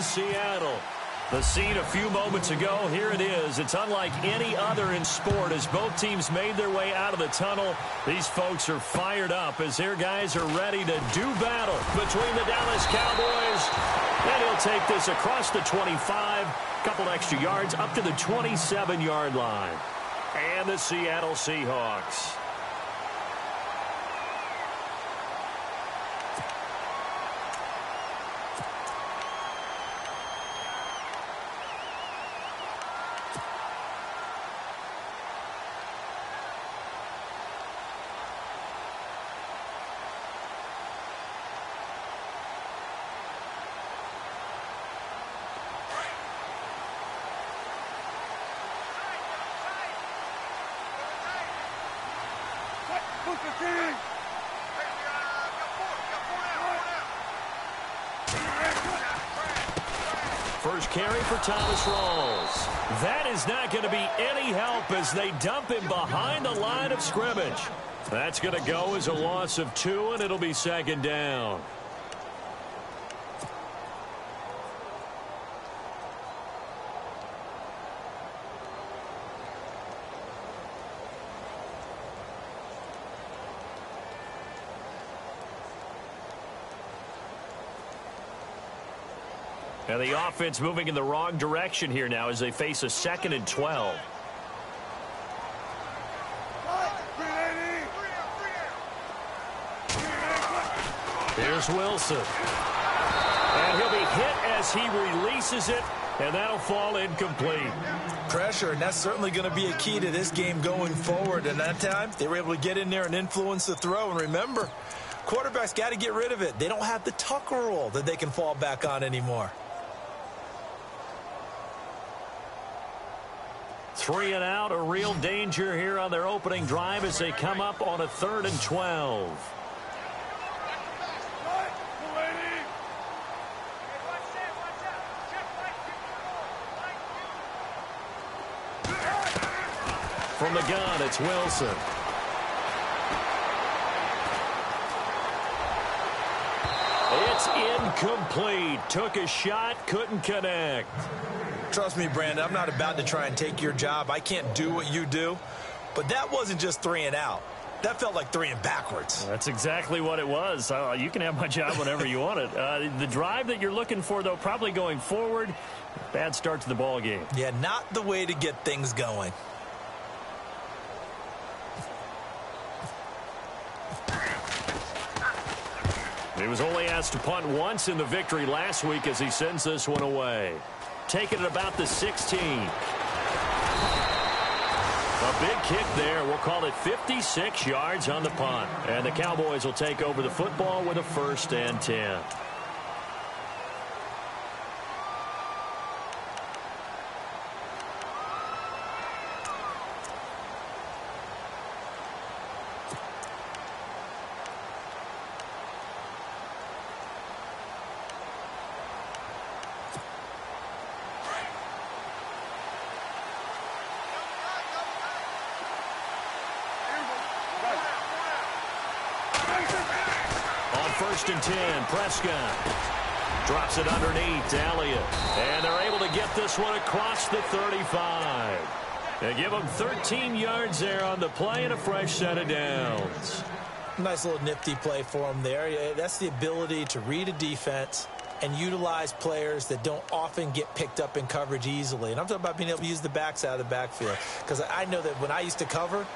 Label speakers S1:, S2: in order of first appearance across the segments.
S1: Seattle. The scene a few moments ago, here it is. It's unlike any other in sport as both teams made their way out of the tunnel. These folks are fired up as their guys are ready to do battle between the Dallas Cowboys. And he'll take this across the 25, couple extra yards up to the 27-yard line. And the Seattle Seahawks. First carry for Thomas Rawls. That is not going to be any help as they dump him behind the line of scrimmage. That's going to go as a loss of 2, and it'll be second down. And the offense moving in the wrong direction here now as they face a 2nd and 12. Here's Wilson. And he'll be hit as he releases it, and that'll fall incomplete.
S2: Pressure, and that's certainly going to be a key to this game going forward. And that time, they were able to get in there and influence the throw. And remember, quarterbacks got to get rid of it. They don't have the Tucker rule that they can fall back on anymore.
S1: 3 and out, a real danger here on their opening drive as they come up on a 3rd and 12. From the gun, it's Wilson. It's incomplete. Took a shot, couldn't connect.
S2: Trust me, Brandon, I'm not about to try and take your job. I can't do what you do. But that wasn't just 3 and out. That felt like 3 and backwards.
S1: That's exactly what it was. You can have my job whenever you want it. The drive that you're looking for, though, probably going forward. Bad start to the ball game.
S2: Yeah, not the way to get things going.
S1: He was only asked to punt once in the victory last week as he sends this one away. Taking it about the 16. A big kick there. We'll call it 56 yards on the punt. And the Cowboys will take over the football with a 1st and 10. First and 10, Prescott drops it underneath to Elliott, and they're able to get this one across the 35. They give them 13 yards there on the play and a fresh set of downs.
S2: Nice little nifty play for them there. That's the ability to read a defense and utilize players that don't often get picked up in coverage easily. And I'm talking about being able to use the backs out of the backfield, because I know that when I used to cover,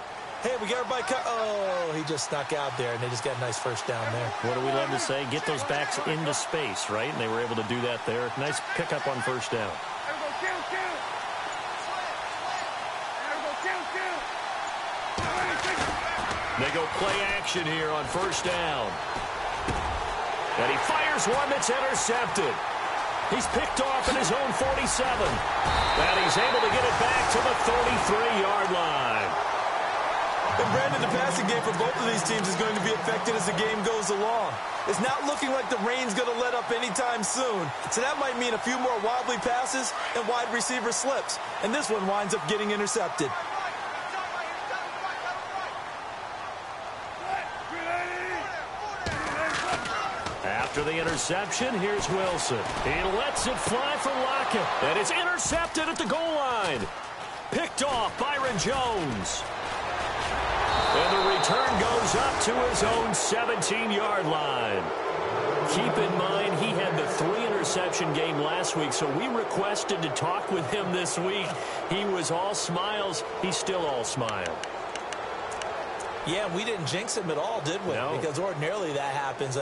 S2: hey, we got everybody cut. Oh, he just snuck out there, and they just got a nice first down there.
S1: What do we love to say? Get those backs into space, right? And they were able to do that there. Nice pickup on first down. They go play action here on first down. And he fires one that's intercepted. He's picked off at his own 47. And he's able to get it back to the 33-yard line.
S2: And Brandon, the passing game for both of these teams is going to be affected as the game goes along. It's not looking like the rain's going to let up anytime soon. So that might mean a few more wobbly passes and wide receiver slips. And this one winds up getting intercepted.
S1: After the interception, here's Wilson. He lets it fly for Lockett, and it's intercepted at the goal line. Picked off Byron Jones. And the return goes up to his own 17-yard line. Keep in mind, he had the 3-interception game last week, so we requested to talk with him this week. He was all smiles. He's still all smile.
S2: Yeah, we didn't jinx him at all, did we?
S1: No.
S2: Because ordinarily that happens.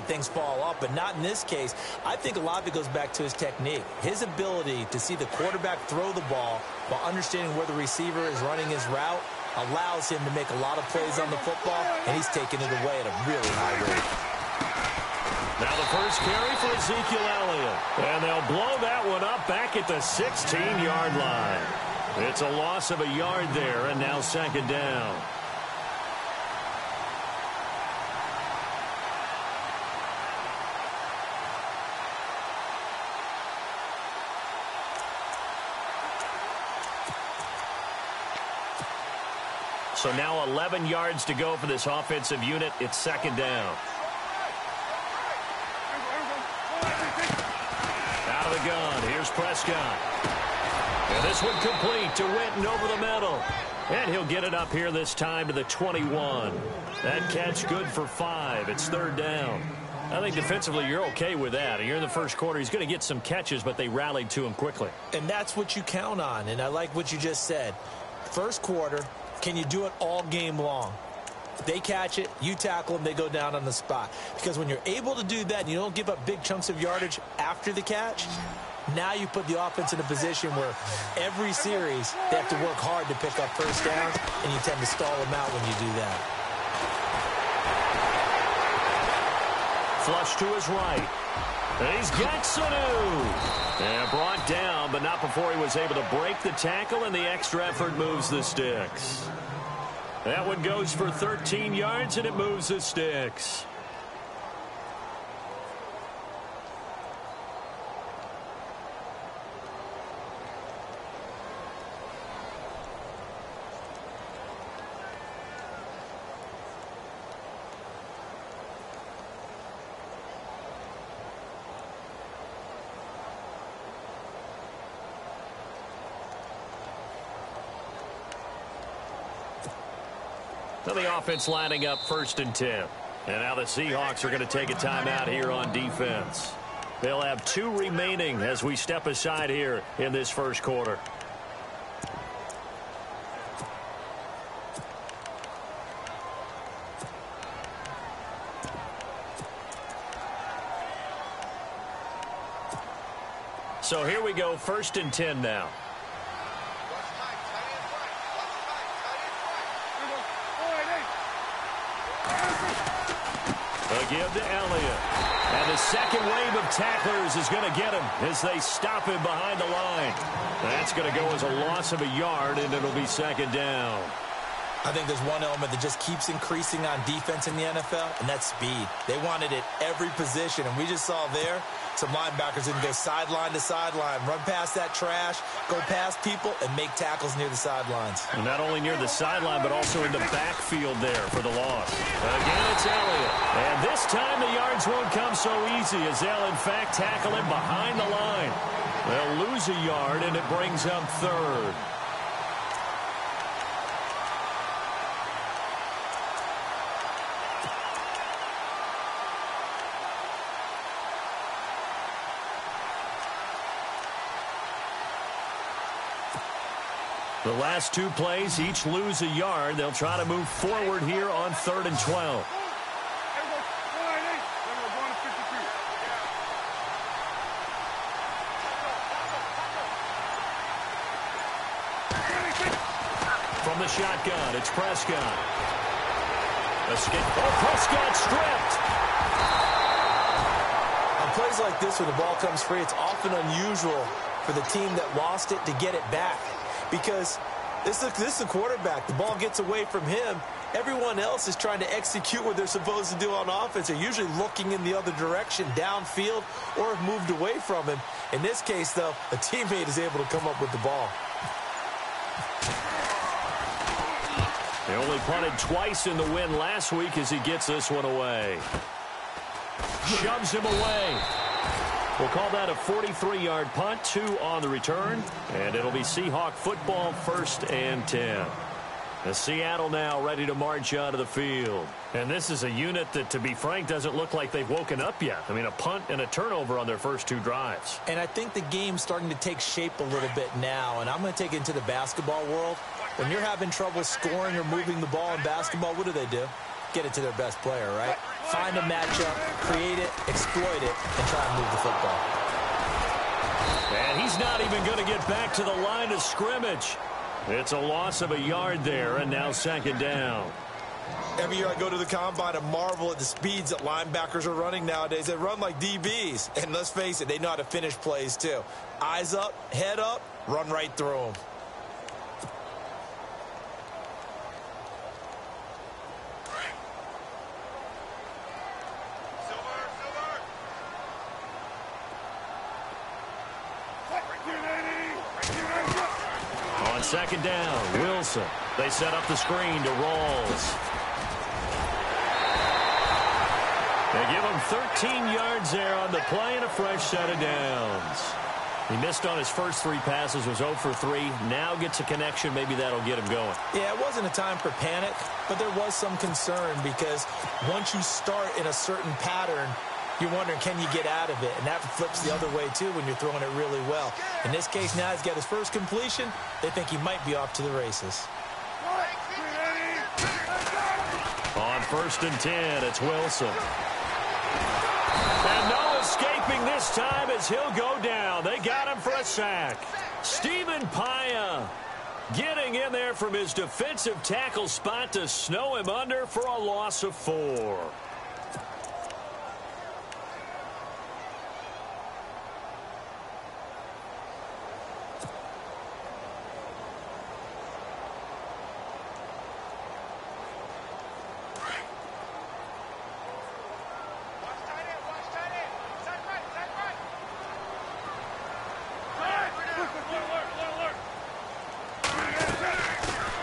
S2: Things fall off, but not in this case. I think a lot of it goes back to his technique. His ability to see the quarterback throw the ball while understanding where the receiver is running his route allows him to make a lot of plays on the football, and he's taking it away at a really high rate.
S1: Now the first carry for Ezekiel Elliott. And they'll blow that one up back at the 16-yard line. It's a loss of a yard there, and now second down. So now 11 yards to go for this offensive unit. It's second down. Out of the gun. Here's Prescott. And this one complete to Witten over the middle. And he'll get it up here this time to the 21. That catch good for 5. It's third down. I think defensively you're okay with that. You're in the first quarter. He's going to get some catches, but they rallied to him quickly.
S2: And that's what you count on. And I like what you just said. First quarter, can you do it all game long? They catch it, you tackle them, they go down on the spot. Because when you're able to do that and you don't give up big chunks of yardage after the catch, now you put the offense in a position where every series they have to work hard to pick up first downs, and you tend to stall them out when you do that.
S1: Flush to his right. And he's got Sanu. And brought down, but not before he was able to break the tackle, and the extra effort moves the sticks. That one goes for 13 yards, and it moves the sticks. So the offense lining up 1st and 10. And now the Seahawks are going to take a timeout here on defense. They'll have 2 remaining as we step aside here in this first quarter. So here we go, 1st and 10 now. A give to Elliott. And the second wave of tacklers is going to get him as they stop him behind the line. That's going to go as a loss of a yard, and it'll be second down.
S2: I think there's one element that just keeps increasing on defense in the NFL, and that's speed. They want it at every position, and we just saw there some linebackers that can go sideline to sideline, run past that trash, go past people, and make tackles near the sidelines.
S1: And not only near the sideline, but also in the backfield there for the loss. Again, it's Elliott. And this time the yards won't come so easy as they'll, in fact, tackle him behind the line. They'll lose a yard, and it brings up 3rd. The last 2 plays, each lose a yard. They'll try to move forward here on 3rd and 12. From the shotgun, it's Prescott. Escape. Oh, Prescott stripped.
S2: On plays like this where the ball comes free, it's often unusual for the team that lost it to get it back. Because this is a quarterback. The ball gets away from him. Everyone else is trying to execute what they're supposed to do on offense. They're usually looking in the other direction, downfield, or have moved away from him. In this case, though, a teammate is able to come up with the ball.
S1: They only punted twice in the win last week as he gets this one away. shoves him away. We'll call that a 43-yard punt, 2 on the return, and it'll be Seahawk football, 1st and 10. The Seattle now ready to march out of the field. And this is a unit that, to be frank, doesn't look like they've woken up yet. I mean, a punt and a turnover on their first 2 drives.
S2: And I think the game's starting to take shape a little bit now, and I'm going to take it into the basketball world. When you're having trouble scoring or moving the ball in basketball, what do? Get it to their best player, right? Find a matchup, create it, exploit it, and try and move the football.
S1: And he's not even going to get back to the line of scrimmage. It's a loss of a yard there, and now 2nd down.
S2: Every year I go to the combine and marvel at the speeds that linebackers are running nowadays. They run like DBs. And let's face it, they know how to finish plays too. Eyes up, head up, run right through them.
S1: On 2nd down, Wilson. They set up the screen to Rawls. They give him 13 yards there on the play and a fresh set of downs. He missed on his first 3 passes, was 0 for 3. Now gets a connection. Maybe that'll get him going.
S2: Yeah, it wasn't a time for panic, but there was some concern because once you start in a certain pattern, you're wondering, can you get out of it? And that flips the other way, too, when you're throwing it really well. In this case, now he's got his first completion. They think he might be off to the races.
S1: On 1st and 10, it's Wilson. And no escaping this time as he'll go down. They got him for a sack. Stephen Paya getting in there from his defensive tackle spot to snow him under for a loss of 4.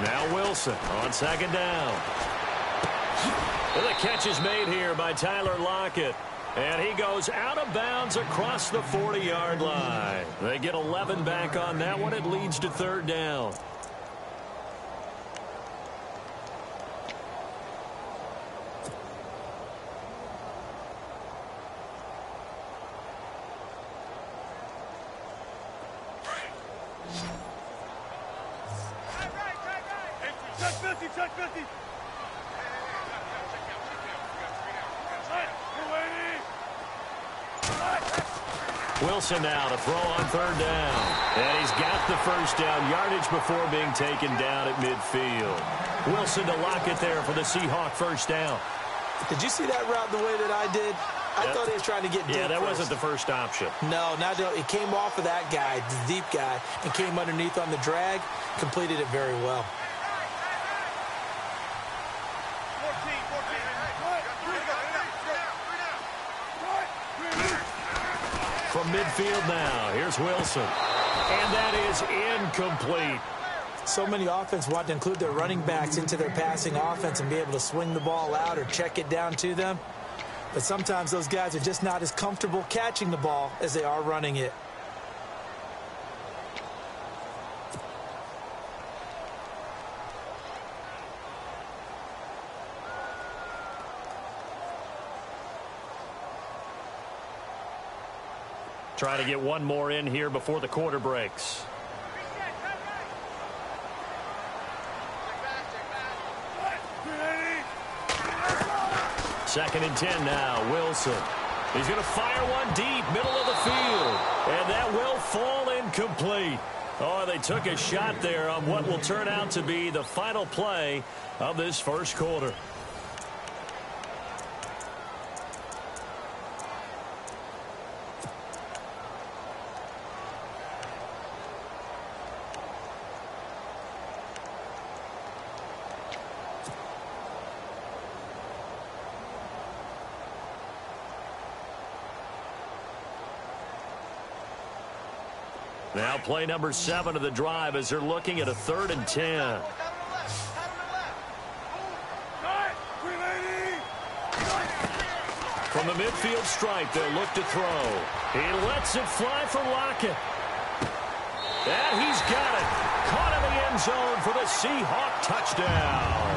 S1: Now Wilson on 2nd down. Well, the catch is made here by Tyler Lockett. And he goes out of bounds across the 40-yard line. They get 11 back on that one. It leads to 3rd down. Wilson now to throw on 3rd down. And he's got the first down yardage before being taken down at midfield. Wilson to Lockett there for the Seahawk first down.
S2: Did you see that route the way that I did? I thought he was trying to get deep.
S1: Yeah, that wasn't the first option.
S2: No, it came off of that guy, the deep guy, and came underneath on the drag, completed it very well.
S1: From midfield now, here's Wilson. And that is incomplete.
S2: So many offenses want to include their running backs into their passing offense and be able to swing the ball out or check it down to them. But sometimes those guys are just not as comfortable catching the ball as they are running it.
S1: Try to get one more in here before the quarter breaks. Second and 10 now, Wilson. He's going to fire one deep, middle of the field. And that will fall incomplete. Oh, they took a shot there on what will turn out to be the final play of this first quarter. Now play number 7 of the drive as they're looking at a 3rd and 10. From the midfield stripe, they'll look to throw. He lets it fly for Lockett. And he's got it. Caught in the end zone for the Seahawk touchdown.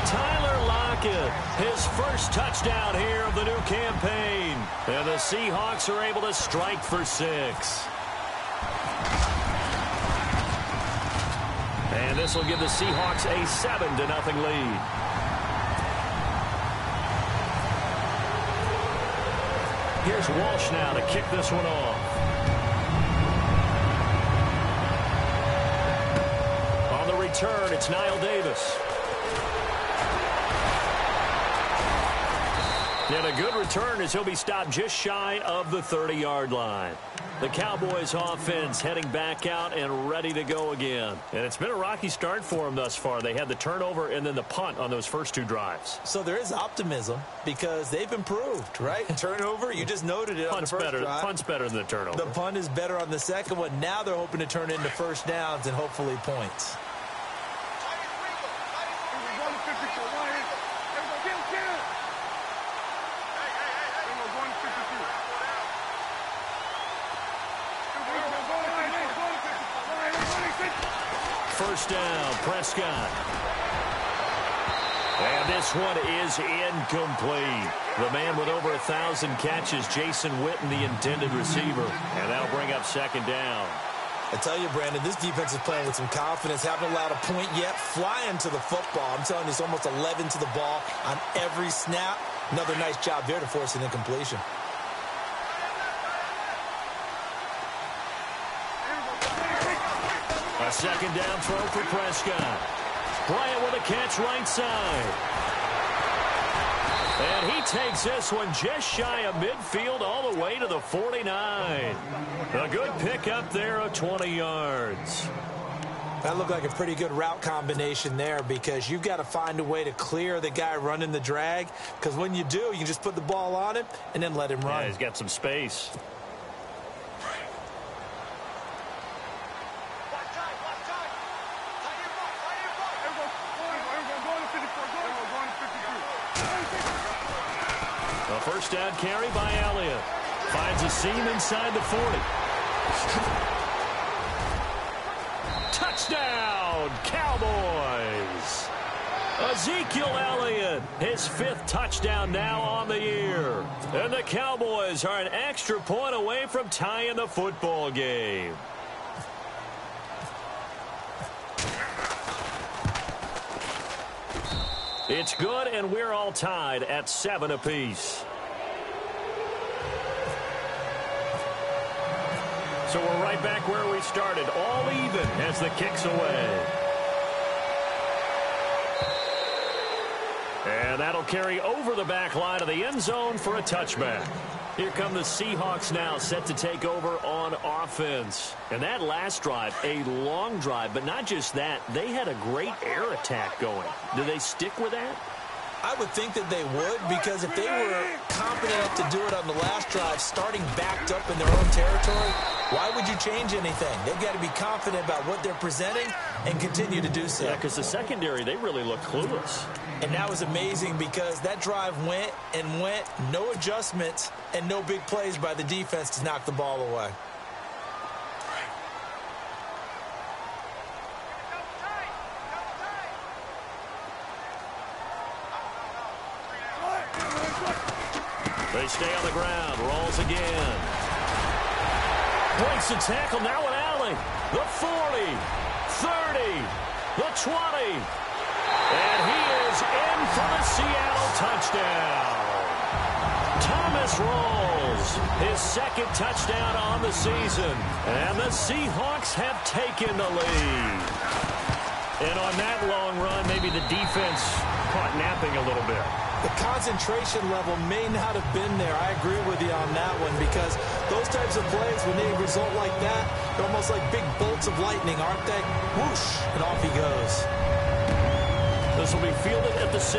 S1: Tyler Lockett, his first touchdown here of the new campaign. And the Seahawks are able to strike for 6. And this will give the Seahawks a 7-0 lead. Here's Walsh now to kick this one off. On the return, it's Niall Davis. And a good return as he'll be stopped just shy of the 30-yard line. The Cowboys offense heading back out and ready to go again. And it's been a rocky start for them thus far. They had the turnover and then the punt on those first 2 drives.
S2: So there is optimism because they've improved, right? Turnover, you just noted it on the first drive.
S1: Punt's better than the turnover.
S2: The punt is better on the second one. Now they're hoping to turn into first downs and hopefully points.
S1: First down, Prescott. And this one is incomplete. The man with over 1,000 catches, Jason Witten, the intended receiver. And that'll bring up second down.
S2: I tell you, Brandon, this defense is playing with some confidence. Haven't allowed a point yet. Flying to the football. I'm telling you, it's almost 11 to the ball on every snap. Another nice job there to force an incompletion.
S1: A second down throw for Prescott. Bryant with a catch right side. And he takes this one just shy of midfield all the way to the 49. A good pickup there of 20 yards.
S2: That looked like a pretty good route combination there because you've got to find a way to clear the guy running the drag because when you do, you can just put the ball on him and then let him run.
S1: Yeah, he's got some space. A first down carry by Elliott. Finds a seam inside the 40. Touchdown, Cowboys. Ezekiel Elliott, his 5th touchdown now on the year. And the Cowboys are an extra point away from tying the football game. It's good, and we're all tied at 7 apiece. So we're right back where we started, all even as the kick's away. And that'll carry over the back line of the end zone for a touchback. Here come the Seahawks now, set to take over on offense. And that last drive, a long drive, but not just that. They had a great air attack going. Do they stick with that?
S2: I would think that they would because if they were confident enough to do it on the last drive, starting backed up in their own territory, why would you change anything? They've got to be confident about what they're presenting and continue to do so.
S1: Yeah, because the secondary, they really look clueless.
S2: And that was amazing because that drive went and went, no adjustments and no big plays by the defense to knock the ball away.
S1: They stay on the ground, rolls again. Breaks the tackle now with Allen. The 40, 30, the 20. And he is in for the Seattle touchdown. Thomas rolls his 2nd touchdown on the season. And the Seahawks have taken the lead. And on that long run, maybe the defense caught napping a little bit.
S2: The concentration level may not have been there. I agree with you on that one because those types of plays, when they result like that, they're almost like big bolts of lightning, aren't they? Whoosh, and off he goes.
S1: This will be fielded at the 6.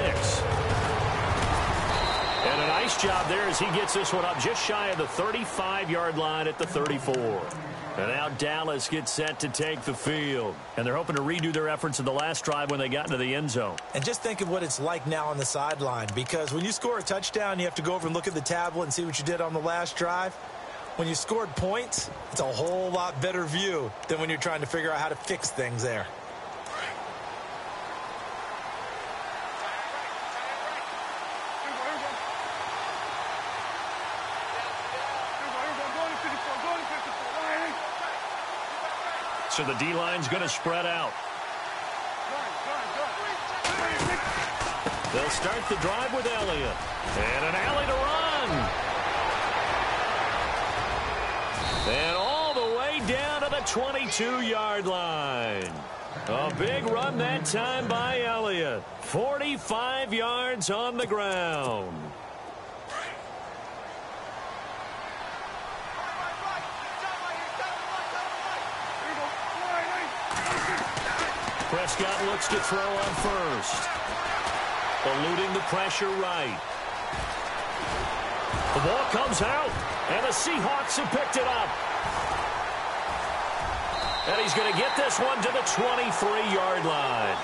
S1: And a nice job there as he gets this one up just shy of the 35-yard line at the 34. And now Dallas gets set to take the field. And they're hoping to redo their efforts in the last drive when they got into the end zone.
S2: And just think of what it's like now on the sideline, because when you score a touchdown, you have to go over and look at the tablet and see what you did on the last drive. When you scored points, it's a whole lot better view than when you're trying to figure out how to fix things there.
S1: So the D-line's going to spread out. They'll start the drive with Elliott. And an alley to run. And all the way down to the 22-yard line. A big run that time by Elliott. 45 yards on the ground. Prescott looks to throw on first. Eluding the pressure right. The ball comes out, and the Seahawks have picked it up. And he's going to get this one to the 23-yard line.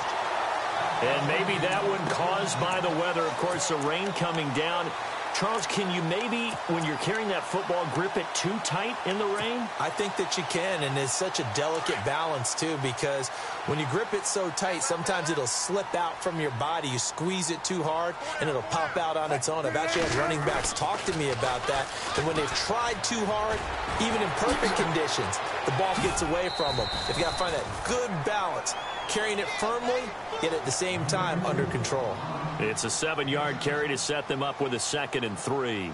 S1: And maybe that one caused by the weather. Of course, the rain coming down. Charles, can you maybe, when you're carrying that football, grip it too tight in the rain?
S2: I think that you can, and it's such a delicate balance, too, because when you grip it so tight, sometimes it'll slip out from your body. You squeeze it too hard, and it'll pop out on its own. I've actually had running backs talk to me about that, and when they've tried too hard, even in perfect conditions, the ball gets away from them. They've got to find that good balance, carrying it firmly, yet at the same time under control.
S1: It's a 7-yard carry to set them up with a 2nd and 3.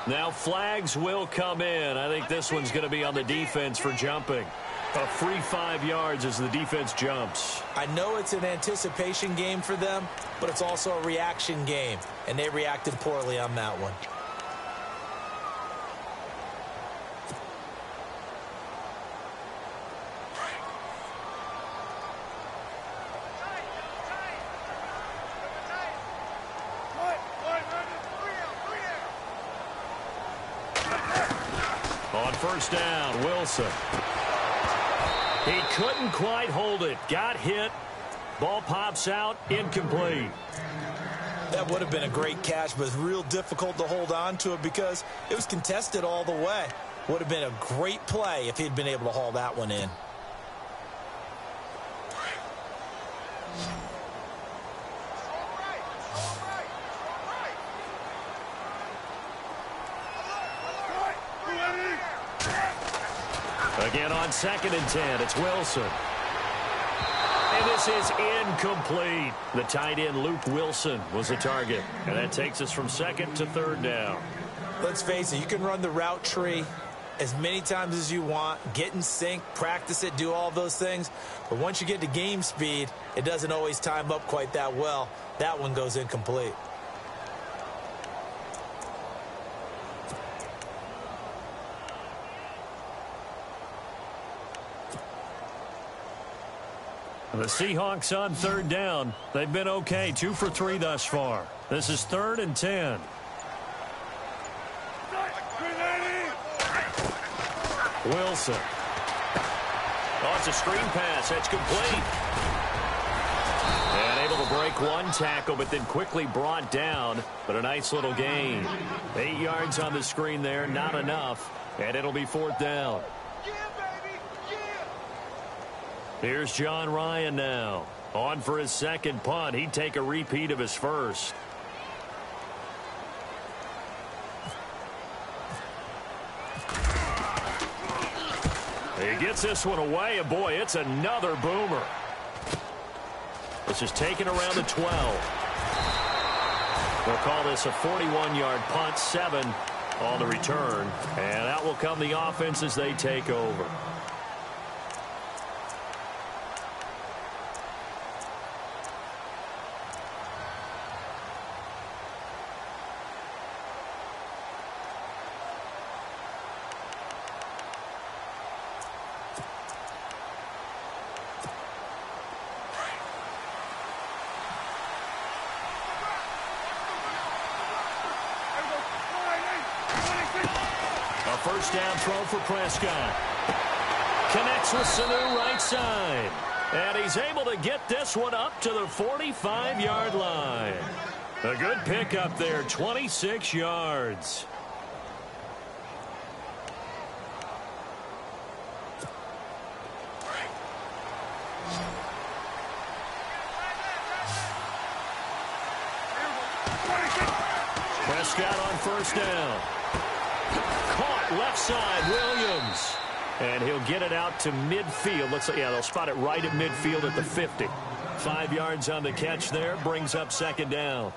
S1: Now flags will come in. I think this one's going to be on the defense for jumping. A free 5 yards as the defense jumps.
S2: I know it's an anticipation game for them, but it's also a reaction game, and they reacted poorly on that one.
S1: On first down, Wilson. He couldn't quite hold it. Got hit. Ball pops out. Incomplete.
S2: That would have been a great catch, but it's real difficult to hold on to it because it was contested all the way. Would have been a great play if he'd been able to haul that one in.
S1: Again on 2nd and 10, it's Wilson. And this is incomplete. The tight end, Luke Wilson, was the target. And that takes us from 2nd to 3rd down.
S2: Let's face it, you can run the route tree as many times as you want, get in sync, practice it, do all those things. But once you get to game speed, it doesn't always time up quite that well. That one goes incomplete.
S1: The Seahawks on 3rd down. They've been okay, 2 for 3 thus far. This is 3rd and 10. Wilson. Oh, it's a screen pass. That's complete. And able to break one tackle, but then quickly brought down. But a nice little gain. 8 yards on the screen there, not enough. And it'll be 4th down. Here's John Ryan now. On for his 2nd punt. He'd take a repeat of his first. He gets this one away, and boy, it's another boomer. This is taken around the 12. They'll call this a 41-yard punt, 7 on the return. And out will come the offense as they take over. first down throw for Prescott. Connects with Sanu right side. And he's able to get this one up to the 45-yard line. A good pickup there, 26 yards. Prescott on first down. Caught left side, Williams. And he'll get it out to midfield. Looks like, yeah, they'll spot it right at midfield at the 50. 5 yards on the catch there, brings up second down.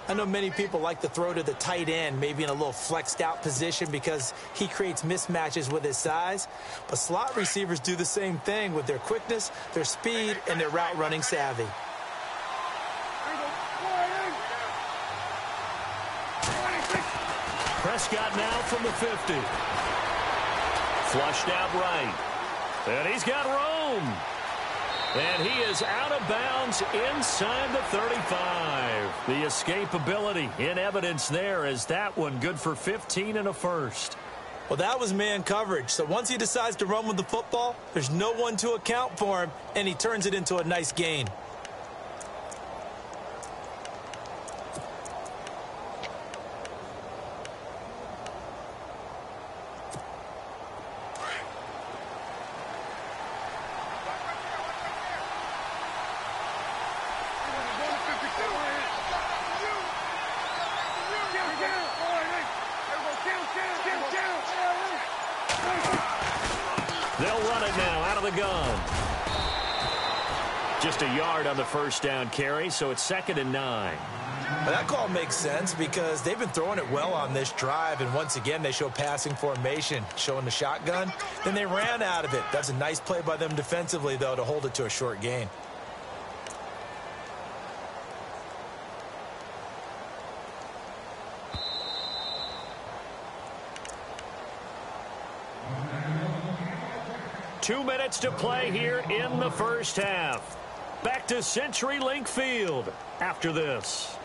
S2: I know many people like to throw to the tight end, maybe in a little flexed out position because he creates mismatches with his size. But slot receivers do the same thing with their quickness, their speed, and their route running savvy.
S1: Prescott now from the 50. Flushed out right. And he's got room. And he is out of bounds inside the 35. The escapability in evidence there as that one good for 15 and a first.
S2: Well, that was man coverage. So once he decides to run with the football, there's no one to account for him, and he turns it into a nice gain.
S1: They'll run it now out of the gun. Just a yard on the first down carry, so it's 2nd and 9.
S2: Well, that call makes sense because they've been throwing it well on this drive, and once again they show passing formation, showing the shotgun. Then they ran out of it. That's a nice play by them defensively, though, to hold it to a short gain.
S1: Two minutes to play here in the first half. Back to CenturyLink Field after this.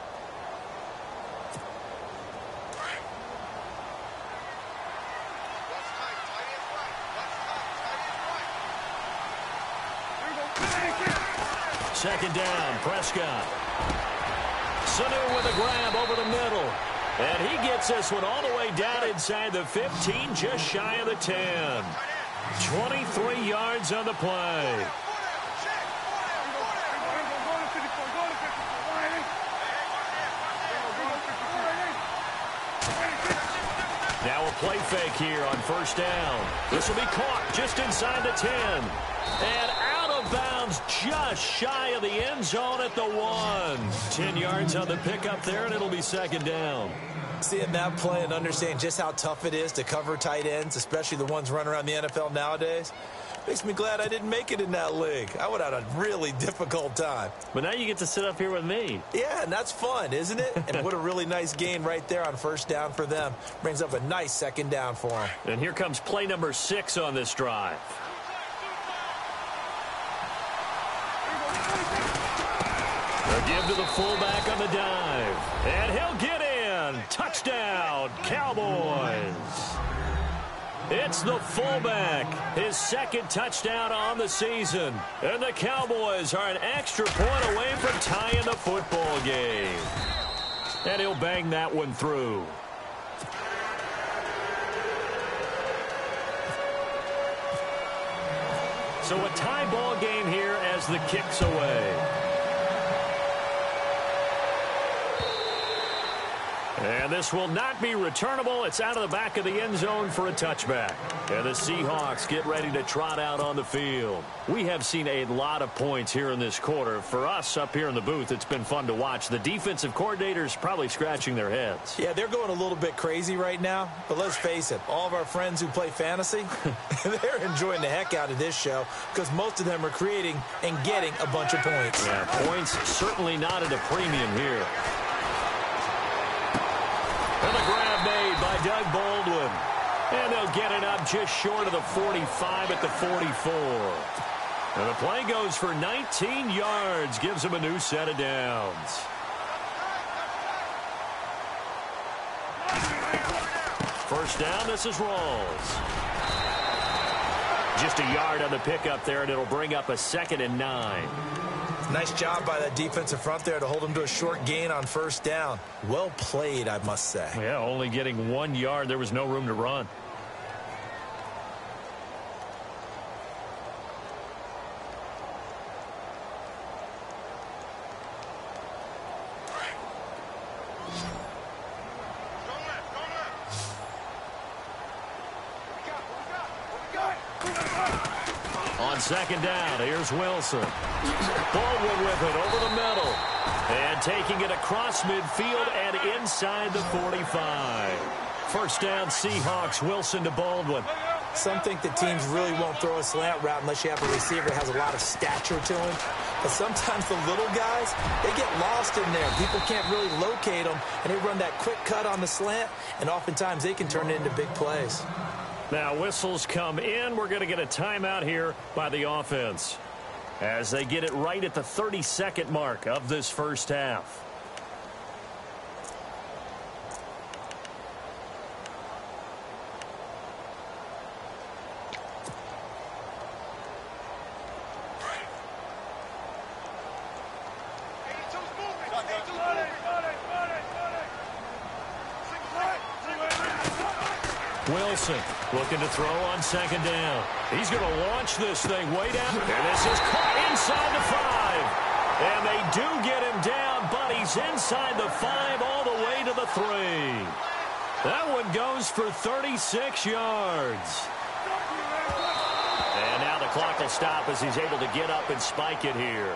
S1: Second down, Prescott. Sanu with a grab over the middle. And he gets this one all the way down inside the 15, just shy of the 10. 23 yards on the play. Now a play fake here on first down. This will be caught just inside the 10. And out of bounds just shy of the end zone at the 1. 10 yards on the pickup there, and it'll be second down.
S2: Seeing that play and understanding just how tough it is to cover tight ends, especially the ones running around the NFL nowadays, makes me glad I didn't make it in that league. I would have had a really difficult time.
S1: But now you get to sit up here with me.
S2: Yeah, and that's fun, isn't it? And what a really nice gain right there on first down for them. Brings up a nice second down for them.
S1: And here comes play number 6 on this drive. A give to the fullback on the dive. And he'll get in. Touchdown, Cowboys. It's the fullback, his second touchdown on the season. And the Cowboys are an extra point away from tying the football game. And he'll bang that one through. So a tie ball game here as the kick's away. And this will not be returnable. It's out of the back of the end zone for a touchback. And the Seahawks get ready to trot out on the field. We have seen a lot of points here in this quarter. For us up here in the booth, it's been fun to watch. The defensive coordinators probably scratching their heads.
S2: Yeah, they're going a little bit crazy right now. But let's face it, all of our friends who play fantasy, they're enjoying the heck out of this show because most of them are creating and getting a bunch of points.
S1: Yeah, points certainly not at a premium here. And the grab made by Doug Baldwin. And they'll get it up just short of the 45 at the 44. And the play goes for 19 yards. Gives them a new set of downs. First down, this is Rawls. Just a yard on the pickup there, and it'll bring up a 2nd and 9.
S2: Nice job by that defensive front there to hold him to a short gain on first down. Well played, I must say.
S1: Yeah, only getting 1 yard. There was no room to run. On 2nd down, here's Wilson. Baldwin with it over the middle. And taking it across midfield and inside the 45. First down, Seahawks. Wilson to Baldwin.
S2: Some think that teams really won't throw a slant route unless you have a receiver that has a lot of stature to him. But sometimes the little guys, they get lost in there. People can't really locate them, and they run that quick cut on the slant, and oftentimes they can turn it into big plays.
S1: Now whistles come in. We're going to get a timeout here by the offense as they get it right at the 32nd mark of this first half. Wilson looking to throw on 2nd down. He's going to launch this thing way down. And this is caught inside the 5. And they do get him down, but he's inside the 5 all the way to the 3. That one goes for 36 yards. And now the clock will stop as he's able to get up and spike it here.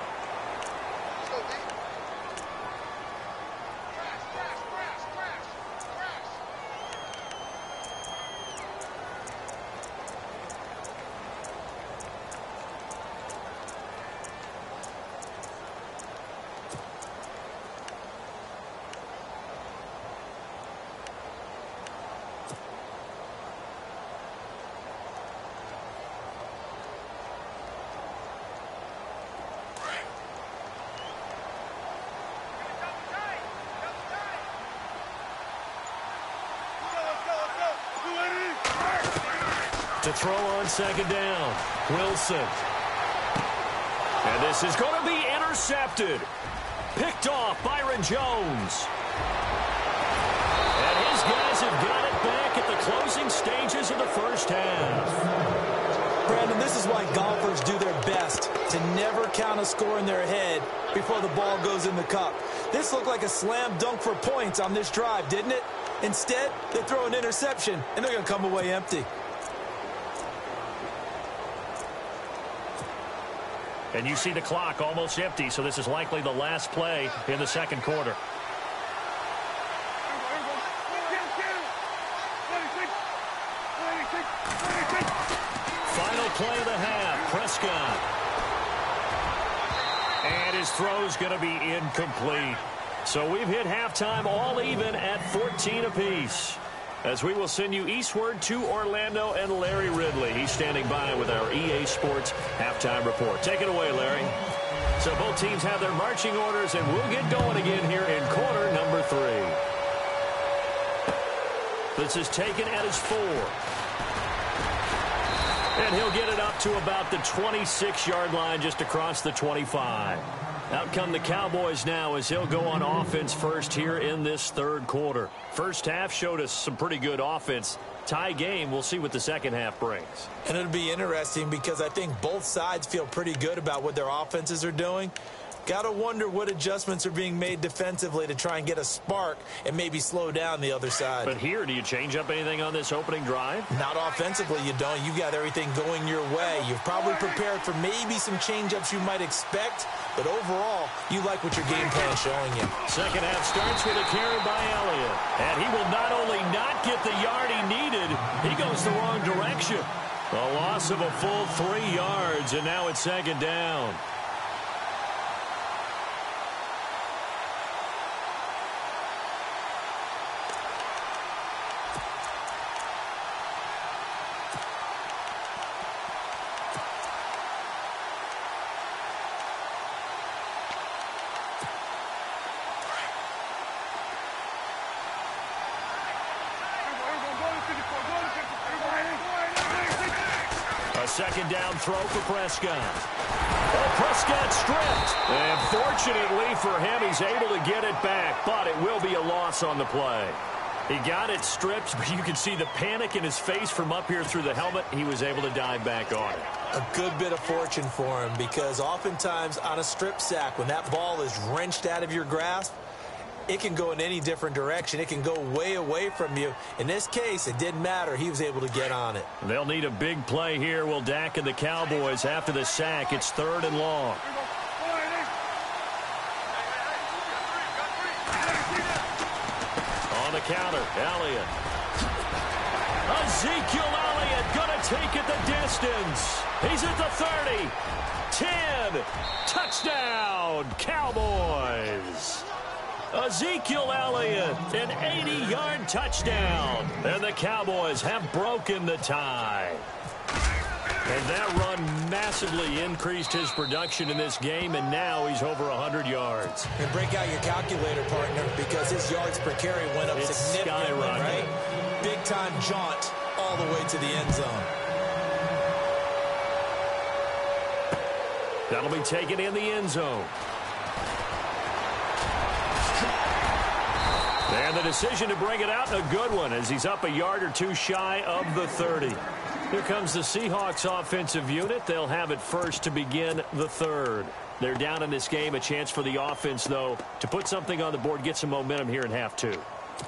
S1: To throw on 2nd down, Wilson. And this is going to be intercepted. Picked off Byron Jones. And his guys have got it back at the closing stages of the first half.
S2: Brandon, this is why golfers do their best to never count a score in their head before the ball goes in the cup. This looked like a slam dunk for points on this drive, didn't it? Instead, they throw an interception, and they're going to come away empty.
S1: And you see the clock almost empty, so this is likely the last play in the second quarter. Final play of the half, Prescott. And his throw's going to be incomplete. So we've hit halftime all even at 14 apiece. As we will send you eastward to Orlando and Larry Ridley. He's standing by with our EA Sports halftime report. Take it away, Larry. So both teams have their marching orders, and we'll get going again here in quarter number 3. This is taken at his 4. And he'll get it up to about the 26-yard line, just across the 25. Out come the Cowboys now as he'll go on offense first here in this third quarter. First half showed us some pretty good offense. Tie game, we'll see what the second half brings.
S2: And it'll be interesting because I think both sides feel pretty good about what their offenses are doing. Got to wonder what adjustments are being made defensively to try and get a spark and maybe slow down the other side.
S1: But here, do you change up anything on this opening drive?
S2: Not offensively, you don't. You got everything going your way. You've probably prepared for maybe some change-ups you might expect, but overall, you like what your game plan is showing you.
S1: Second half starts with a carry by Elliott. And he will not only not get the yard he needed, he goes the wrong direction. A loss of a full 3 yards, and now it's second down. A second down throw for Prescott. Oh, Prescott stripped. And fortunately for him, he's able to get it back, but it will be a loss on the play. He got it stripped, but you can see the panic in his face from up here through the helmet. He was able to dive back on it.
S2: A good bit of fortune for him, because oftentimes on a strip sack, when that ball is wrenched out of your grasp, it can go in any different direction. It can go way away from you. In this case, it didn't matter. He was able to get on it.
S1: They'll need a big play here. Will Dak and the Cowboys after the sack. It's 3rd and long. On the counter, Elliott. Ezekiel Elliott going to take it the distance. He's at the 30. 10. Touchdown, Cowboys. Ezekiel Elliott, an 80-yard touchdown. And the Cowboys have broken the tie. And that run massively increased his production in this game, and now he's over 100 yards.
S2: And break out your calculator, partner, because his yards per carry went up significantly, right? Big-time jaunt all the way to the end zone.
S1: That'll be taken in the end zone. And the decision to bring it out, a good one, as he's up a yard or two shy of the 30. Here comes the Seahawks offensive unit. They'll have it first to begin the 3rd. They're down in this game. A chance for the offense, though, to put something on the board, get some momentum here in half 2.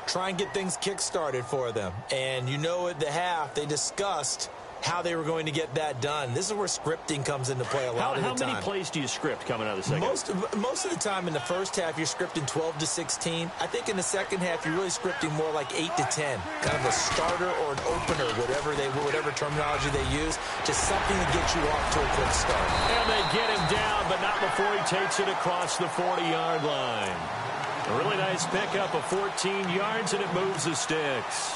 S2: Try and get things kick-started for them. And you know at the half, they discussed how they were going to get that done. This is where scripting comes into play a lot of the time.
S1: How many plays do you script coming out of the second?
S2: Most of the time in the first half, you're scripting 12 to 16. I think in the second half, you're really scripting more like 8 to 10. Kind of a starter or an opener, whatever terminology they use. Just something to get you off to a quick start.
S1: And they get him down, but not before he takes it across the 40-yard line. A really nice pickup of 14 yards, and it moves the sticks.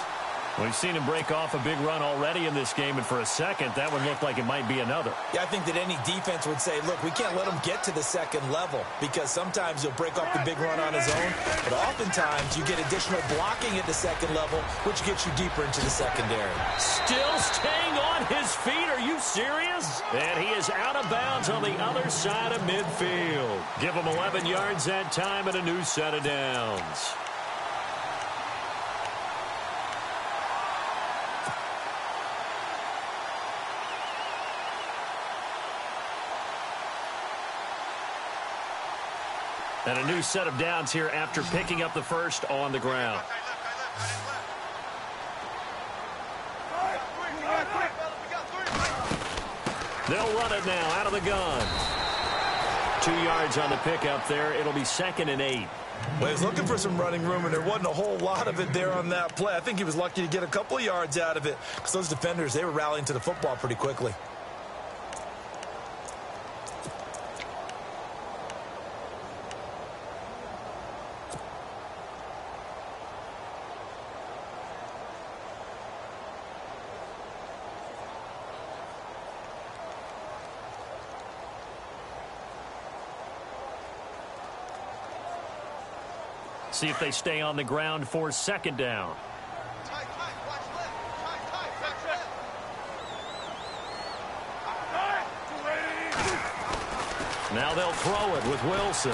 S1: We've seen him break off a big run already in this game, and for a second, that one looked like it might be another.
S2: Yeah, I think that any defense would say, look, we can't let him get to the second level, because sometimes he'll break off the big run on his own, but oftentimes you get additional blocking at the second level, which gets you deeper into the secondary.
S1: Still staying on his feet. Are you serious? And he is out of bounds on the other side of midfield. Give him 11 yards that time and a new set of downs. And a new set of downs here after picking up the first on the ground. They'll run it now out of the gun. 2 yards on the pickup there. It'll be 2nd and 8.
S2: Well, he was looking for some running room, and there wasn't a whole lot of it there on that play. I think he was lucky to get a couple of yards out of it, because those defenders, they were rallying to the football pretty quickly.
S1: See if they stay on the ground for 2nd down. Now they'll throw it with Wilson.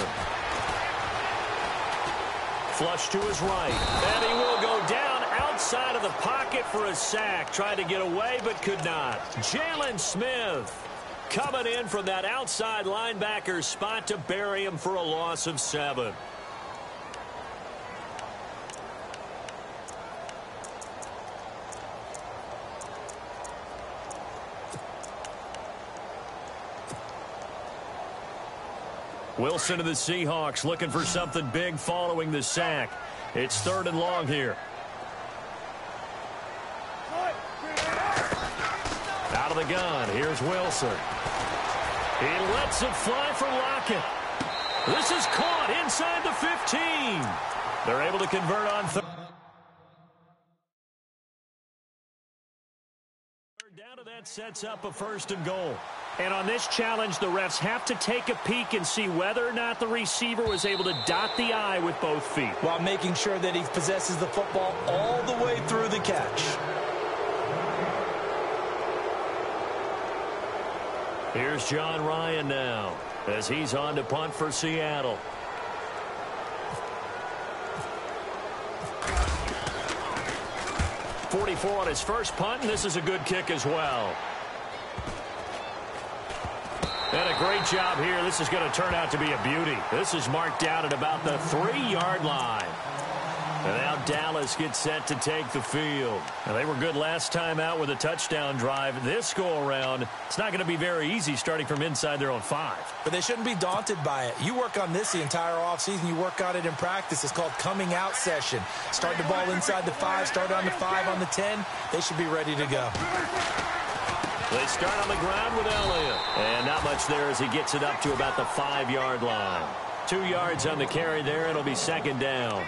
S1: Flush to his right. And he will go down outside of the pocket for a sack. Tried to get away but could not. Jalen Smith coming in from that outside linebacker spot to bury him for a loss of 7. Wilson to the Seahawks looking for something big following the sack. It's 3rd and long here. Out of the gun. Here's Wilson. He lets it fly for Lockett. This is caught inside the 15. They're able to convert on 3rd. Down to that sets up a 1st and goal. And on this challenge, the refs have to take a peek and see whether or not the receiver was able to dot the I with both feet,
S2: while making sure that he possesses the football all the way through the catch.
S1: Here's John Ryan now as he's on to punt for Seattle. .44 on his first punt, and this is a good kick as well. And a great job here. This is going to turn out to be a beauty. This is marked down at about the 3-yard line. And now Dallas gets set to take the field. And they were good last time out with a touchdown drive. This go-around, it's not going to be very easy starting from inside their own 5.
S2: But they shouldn't be daunted by it. You work on this the entire offseason. You work on it in practice. It's called coming out session. Start the ball inside the 5, start on the 5, on the 10. They should be ready to go.
S1: They start on the ground with Elliott. And not much there as he gets it up to about the 5-yard line. 2 yards on the carry there. It'll be second down.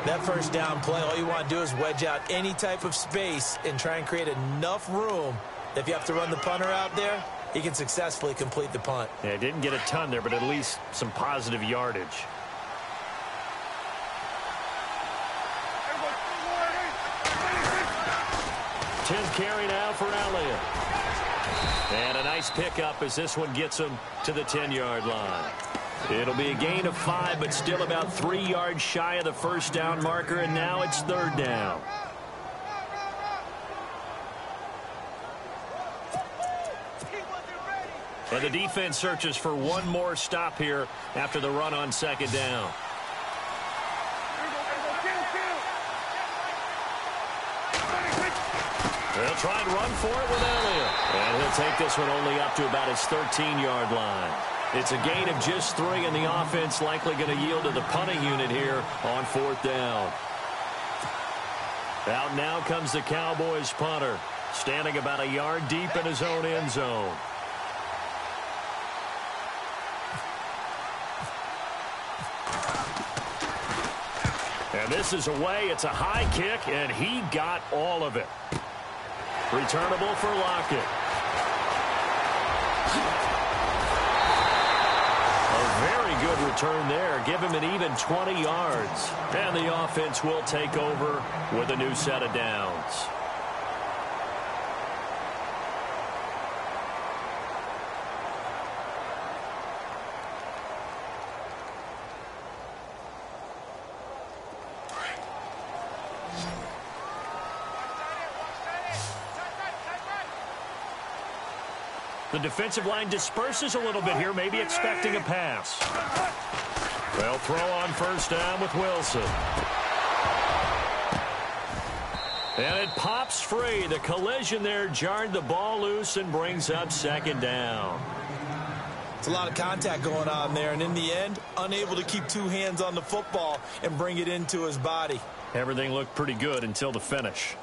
S2: That first down play, all you want to do is wedge out any type of space and try and create enough room that if you have to run the punter out there, he can successfully complete the punt.
S1: Yeah, didn't get a ton there, but at least some positive yardage. Tenth carry now for Elliott. And a nice pickup as this one gets him to the 10-yard line. It'll be a gain of 5, but still about 3 yards shy of the first down marker, and now it's third down. And the defense searches for one more stop here after the run on second down. They'll try and run for it with Elliott. And he'll take this one only up to about his 13-yard line. It's a gain of just 3, and the offense likely going to yield to the punting unit here on fourth down. Out now comes the Cowboys punter, standing about a yard deep in his own end zone. And this is away. It's a high kick, and he got all of it. Returnable for Lockett. A very good return there. Give him an even 20 yards. And the offense will take over with a new set of downs. The defensive line disperses a little bit here, maybe expecting a pass. They'll throw on first down with Wilson. And it pops free. The collision there jarred the ball loose and brings up second down.
S2: It's a lot of contact going on there, and in the end, unable to keep 2 hands on the football and bring it into his body.
S1: Everything looked pretty good until the finish.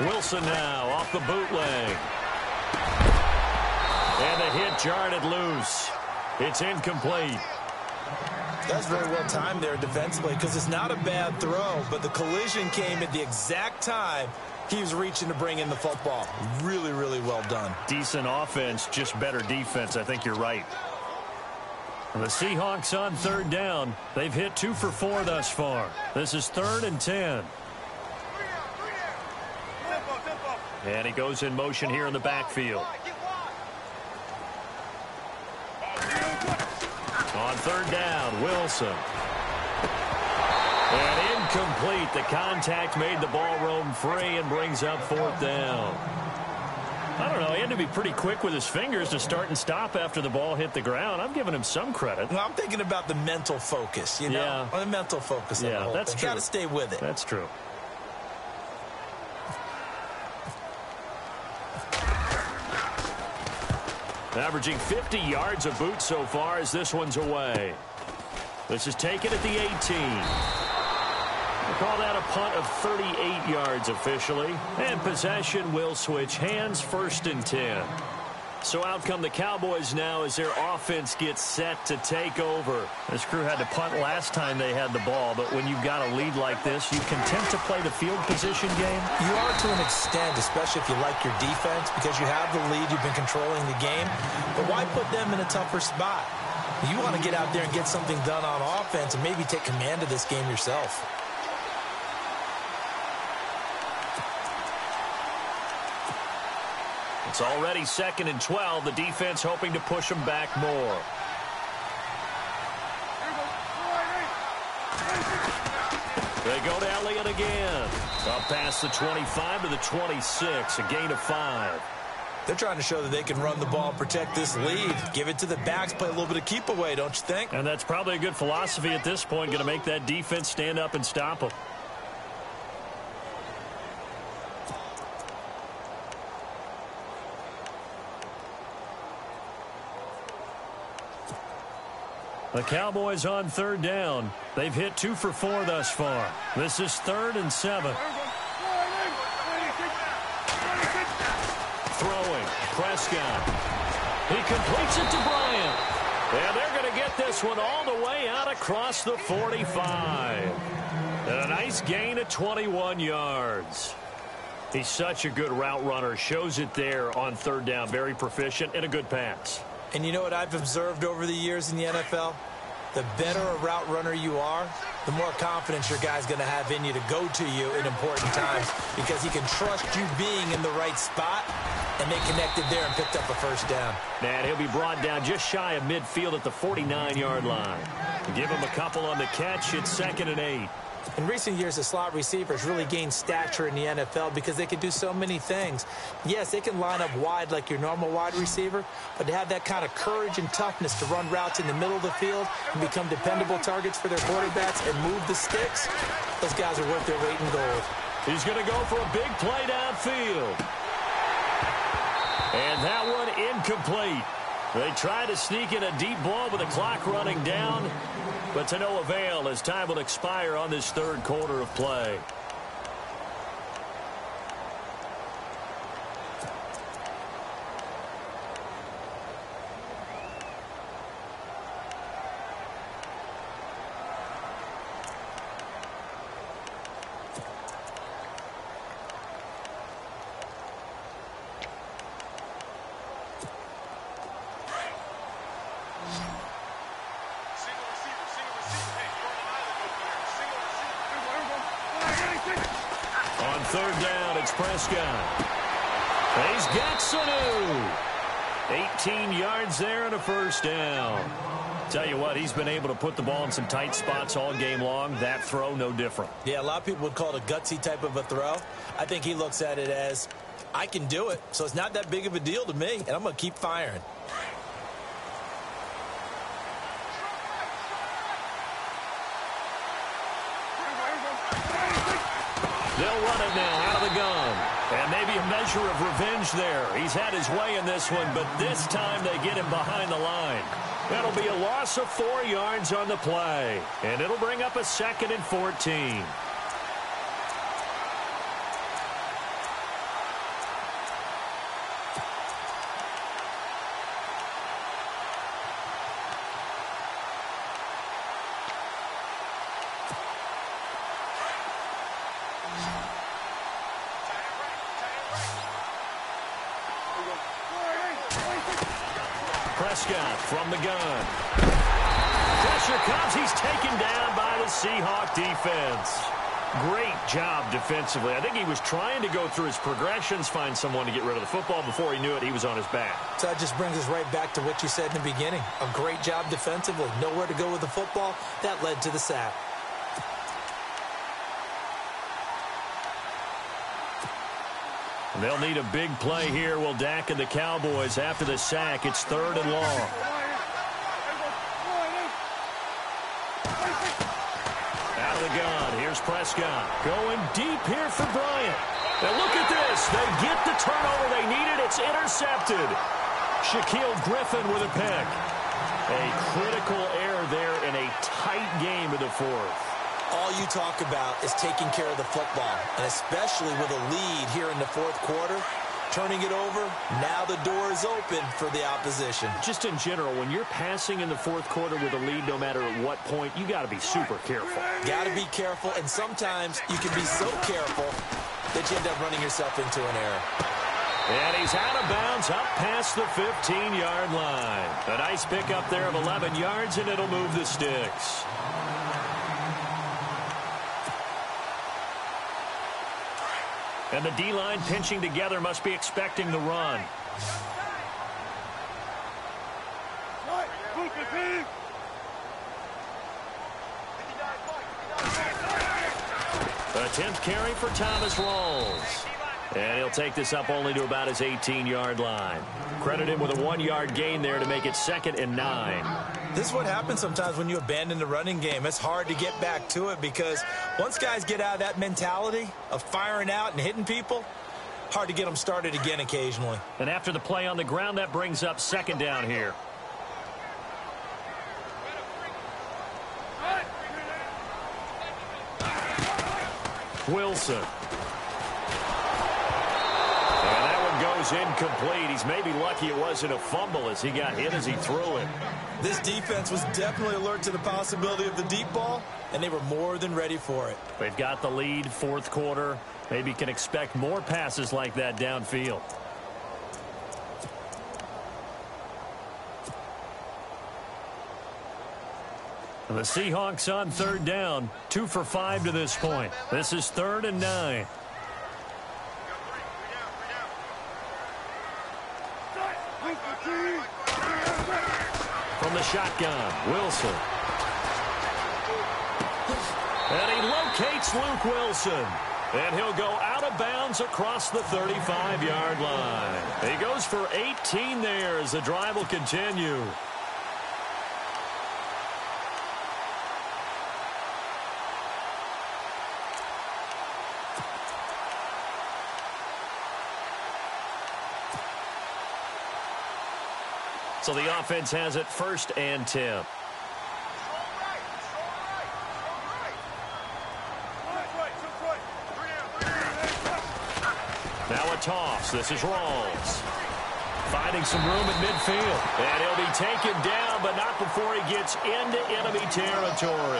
S1: Wilson now off the bootleg. And the hit jarred it loose. It's incomplete.
S2: That's very well timed there defensively because it's not a bad throw, but the collision came at the exact time he was reaching to bring in the football. Really, really well done.
S1: Decent offense, just better defense. I think you're right. The Seahawks on third down. They've hit 2 for 4 thus far. This is 3rd and 10. And he goes in motion here in the backfield. On third down, Wilson. And incomplete. The contact made the ball roam free and brings up fourth down. I don't know. He had to be pretty quick with his fingers to start and stop after the ball hit the ground. I'm giving him some credit.
S2: Well, I'm thinking about the mental focus, you know?
S1: Yeah.
S2: The mental focus.
S1: Yeah, that's true.
S2: Got to stay with it.
S1: That's true. Averaging 50 yards a boot so far as this one's away. This is taken at the 18. We'll call that a punt of 38 yards officially. And possession will switch hands, 1st and 10. So out come the Cowboys now as their offense gets set to take over. This crew had to punt last time they had the ball, but when you've got a lead like this, you content to play the field position game?
S2: You are to an extent, especially if you like your defense, because you have the lead, you've been controlling the game. But why put them in a tougher spot? You want to get out there and get something done on offense and maybe take command of this game yourself.
S1: It's already 2nd and 12. The defense hoping to push them back more. They go to Elliott again. Up past the 25 to the 26. A gain of 5.
S2: They're trying to show that they can run the ball and protect this lead. Give it to the backs, play a little bit of keep away, don't you think?
S1: And that's probably a good philosophy at this point. Going to make that defense stand up and stop them. The Cowboys on 3rd down. They've hit 2 for 4 thus far. This is 3rd and 7. Throwing. Prescott. He completes it to Bryant. And they're going to get this one all the way out across the 45. And a nice gain of 21 yards. He's such a good route runner. Shows it there on 3rd down. Very proficient and a good pass.
S2: And you know what I've observed over the years in the NFL? The better a route runner you are, the more confidence your guy's going to have in you to go to you in important times because he can trust you being in the right spot, and they connected there and picked up a 1st down.
S1: And he'll be brought down just shy of midfield at the 49-yard line. Give him a couple on the catch. It's 2nd and 8.
S2: In recent years, the slot receivers really gained stature in the NFL because they can do so many things. Yes, they can line up wide like your normal wide receiver, but to have that kind of courage and toughness to run routes in the middle of the field and become dependable targets for their quarterbacks and move the sticks, those guys are worth their weight in gold.
S1: He's going to go for a big play downfield. And that one incomplete. They try to sneak in a deep ball with the clock running down, but to no avail as time will expire on this 3rd quarter of play. On 3rd down, it's Prescott. He's got Sanu. 18 yards there and a 1st down. Tell you what, he's been able to put the ball in some tight spots all game long. That throw, no different.
S2: Yeah, a lot of people would call it a gutsy type of a throw. I think he looks at it as, I can do it, so it's not that big of a deal to me, and I'm going to keep firing.
S1: They'll run it now out of the gun. And maybe a measure of revenge there. He's had his way in this one, but this time they get him behind the line. That'll be a loss of 4 yards on the play. And it'll bring up a 2nd and 14. Prescott from the gun. Pressure comes. He's taken down by the Seahawk defense. Great job defensively. I think he was trying to go through his progressions, find someone to get rid of the football. Before he knew it, he was on his back.
S2: So that just brings us right back to what you said in the beginning. A great job defensively. Nowhere to go with the football. That led to the sack.
S1: They'll need a big play here. Will Dak and the Cowboys after the sack. It's 3rd and long. Out of the gun. Here's Prescott. Going deep here for Bryant. And look at this. They get the turnover they needed. It's intercepted. Shaquille Griffin with a pick. A critical error there in a tight game in the 4th.
S2: All you talk about is taking care of the football, and especially with a lead here in the 4th quarter, turning it over. Now the door is open for the opposition.
S1: Just in general, when you're passing in the fourth quarter with a lead, no matter at what point, you got to be super careful.
S2: Got to be careful, and sometimes you can be so careful that you end up running yourself into an error.
S1: And he's out of bounds up past the 15-yard line. A nice pickup there of 11 yards, and it'll move the sticks. And the D-line pinching together must be expecting the run. The 10th carry for Thomas Rawls. And he'll take this up only to about his 18-yard line. Credit him with a 1-yard gain there to make it 2nd and 9.
S2: This is what happens sometimes when you abandon the running game. It's hard to get back to it because once guys get out of that mentality of firing out and hitting people, hard to get them started again occasionally.
S1: And after the play on the ground, that brings up 2nd down here. Wilson. And that one goes incomplete. He's maybe lucky it wasn't a fumble as he got hit as he threw it.
S2: This defense was definitely alert to the possibility of the deep ball, and they were more than ready for it.
S1: They've got the lead, fourth quarter. Maybe can expect more passes like that downfield. The Seahawks on 3rd down, 2 for 5 to this point. This is 3rd and 9. From the shotgun, Wilson. And he locates Luke Wilson. And he'll go out of bounds across the 35-yard line. He goes for 18 there as the drive will continue. So the offense has it 1st and 10. Now a toss. This is Rawls. Finding some room at midfield. And he'll be taken down, but not before he gets into enemy territory.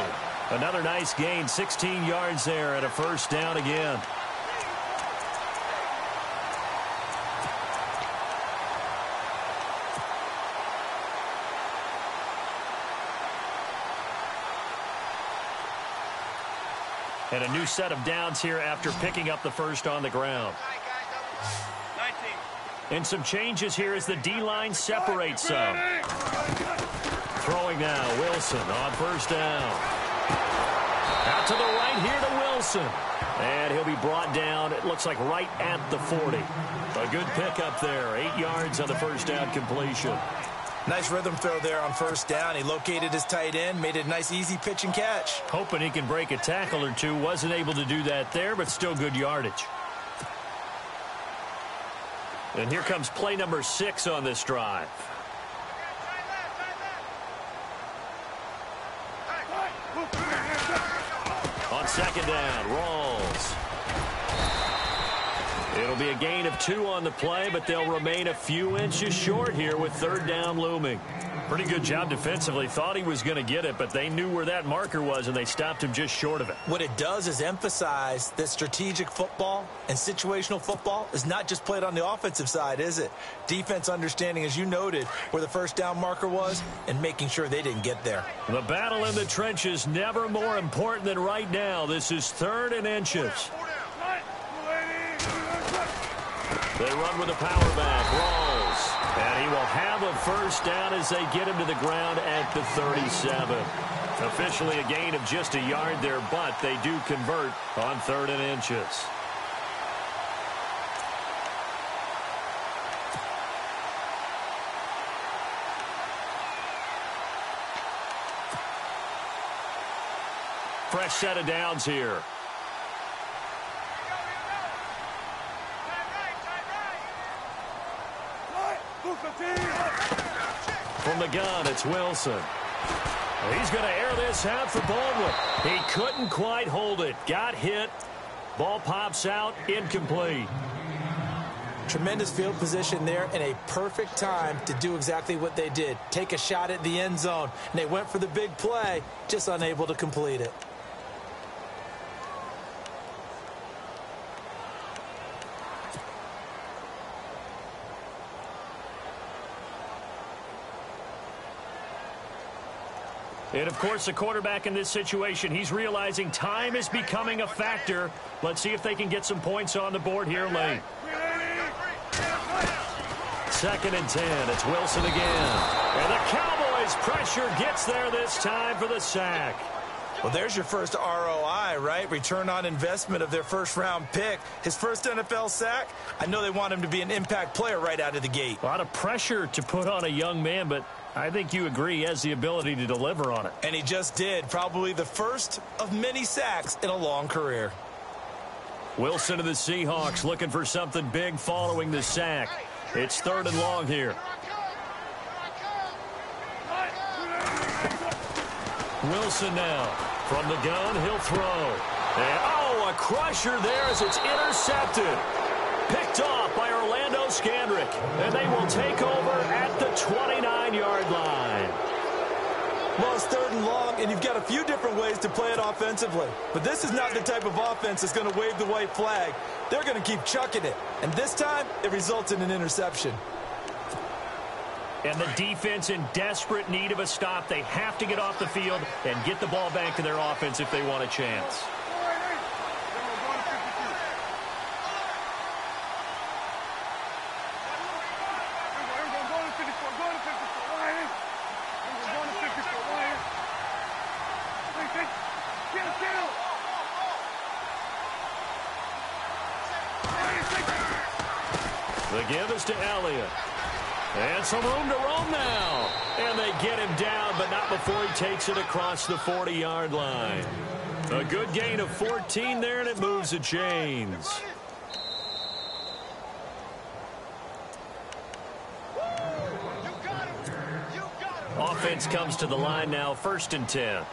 S1: Another nice gain, 16 yards there and a 1st down again. And a new set of downs here after picking up the 1st on the ground. 19. And some changes here as the D-line separates some. Throwing now, Wilson on 1st down. Out to the right here to Wilson. And he'll be brought down, it looks like right at the 40. A good pickup there, 8 yards on the 1st down completion.
S2: Nice rhythm throw there on 1st down. He located his tight end, made it a nice, easy pitch and catch.
S1: Hoping he can break a tackle or two. Wasn't able to do that there, but still good yardage. And here comes play number 6 on this drive. On 2nd down, Rawls. It'll be a gain of 2 on the play, but they'll remain a few inches short here with 3rd down looming. Pretty good job defensively. Thought he was going to get it, but they knew where that marker was, and they stopped him just short of it.
S2: What it does is emphasize that strategic football and situational football is not just played on the offensive side, is it? Defense understanding, as you noted, where the 1st down marker was and making sure they didn't get there.
S1: The battle in the trenches never more important than right now. This is 3rd and inches. They run with a power back, Rawls. And he will have a 1st down as they get him to the ground at the 37. Officially a gain of just a yard there, but they do convert on 3rd and inches. Fresh set of downs here. From the gun, it's Wilson. He's going to air this out for Baldwin. He couldn't quite hold it. Got hit. Ball pops out, incomplete.
S2: Tremendous field position there and a perfect time to do exactly what they did. Take a shot at the end zone. And they went for the big play, just unable to complete it.
S1: And, of course, the quarterback in this situation, he's realizing time is becoming a factor. Let's see if they can get some points on the board here late. 2nd and 10. It's Wilson again. And the Cowboys' pressure gets there this time for the sack.
S2: Well, there's your first ROI, right? Return on investment of their first-round pick. His first NFL sack, I know they want him to be an impact player right out of the gate.
S1: A lot of pressure to put on a young man, but I think you agree he has the ability to deliver on it.
S2: And he just did. Probably the first of many sacks in a long career.
S1: Wilson of the Seahawks looking for something big following the sack. It's 3rd and long here. Wilson now. From the gun, he'll throw. And, oh, a crusher there as it's intercepted. Picked off by Orlando Scandrick. And they will take over at the 29-yard line.
S2: Well, it's 3rd and long, and you've got a few different ways to play it offensively. But this is not the type of offense that's going to wave the white flag. They're going to keep chucking it. And this time, it results in an interception.
S1: And the defense in desperate need of a stop. They have to get off the field and get the ball back to their offense if they want a chance. The give is to Elliott. And some room to roam now. And they get him down, but not before he takes it across the 40-yard line. A good gain of 14 there, and it moves the chains. Offense comes to the line now, 1st and 10.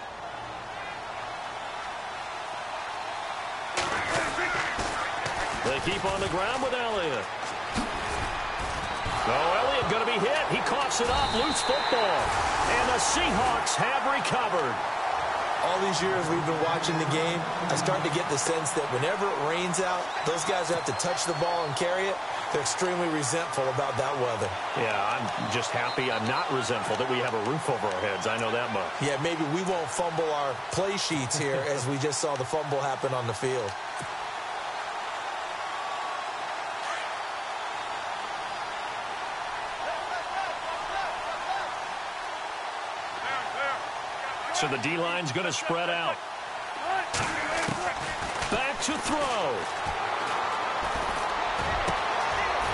S1: They keep on the ground with Elliott. Oh, Elliott going to be hit. He coughs it up. Loose football. And the Seahawks have recovered.
S2: All these years we've been watching the game, I start to get the sense that whenever it rains out, those guys who have to touch the ball and carry it, they're extremely resentful about that weather.
S1: Yeah, I'm just happy I'm not resentful that we have a roof over our heads. I know that much.
S2: Yeah, maybe we won't fumble our play sheets here as we just saw the fumble happen on the field.
S1: So the D-line's going to spread out. Back to throw.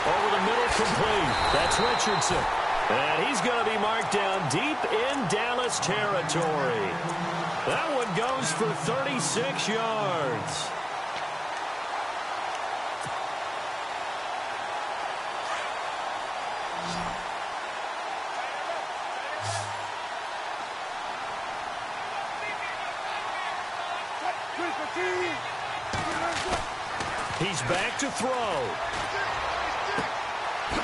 S1: Over the middle, complete. That's Richardson. And he's going to be marked down deep in Dallas territory. That one goes for 36 yards. He's back to throw.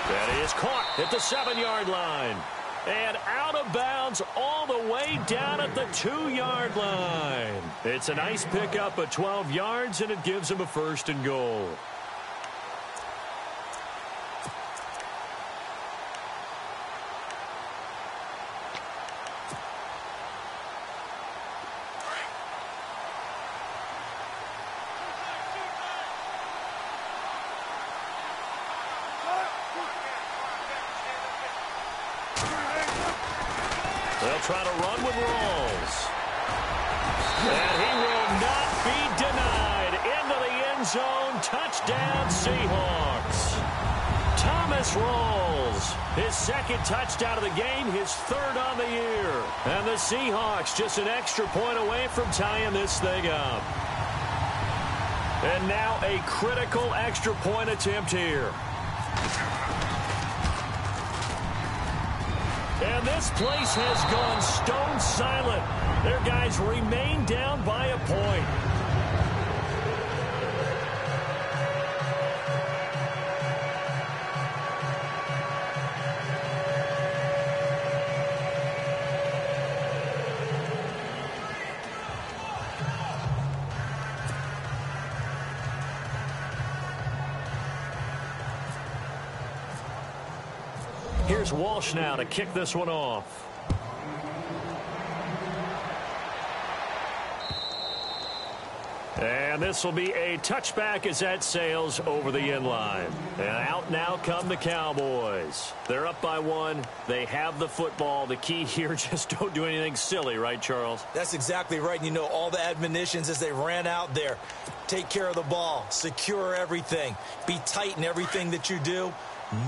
S1: That is caught at the 7-yard line. And out of bounds all the way down at the 2-yard line. It's a nice pickup of 12 yards, and it gives him a 1st and goal. They'll try to run with Rawls. And he will not be denied. Into the end zone. Touchdown, Seahawks. Thomas Rawls, his 2nd touchdown of the game, his 3rd on the year. And the Seahawks just an extra point away from tying this thing up. And now a critical extra point attempt here. And this place has gone stone silent. Their guys remain down by a point. Here's Walsh now to kick this one off. And this will be a touchback as that sails over the end line. And out now come the Cowboys. They're up by 1. They have the football. The key here, just don't do anything silly, right, Charles?
S2: That's exactly right. And you know, all the admonitions as they ran out there. Take care of the ball. Secure everything. Be tight in everything that you do.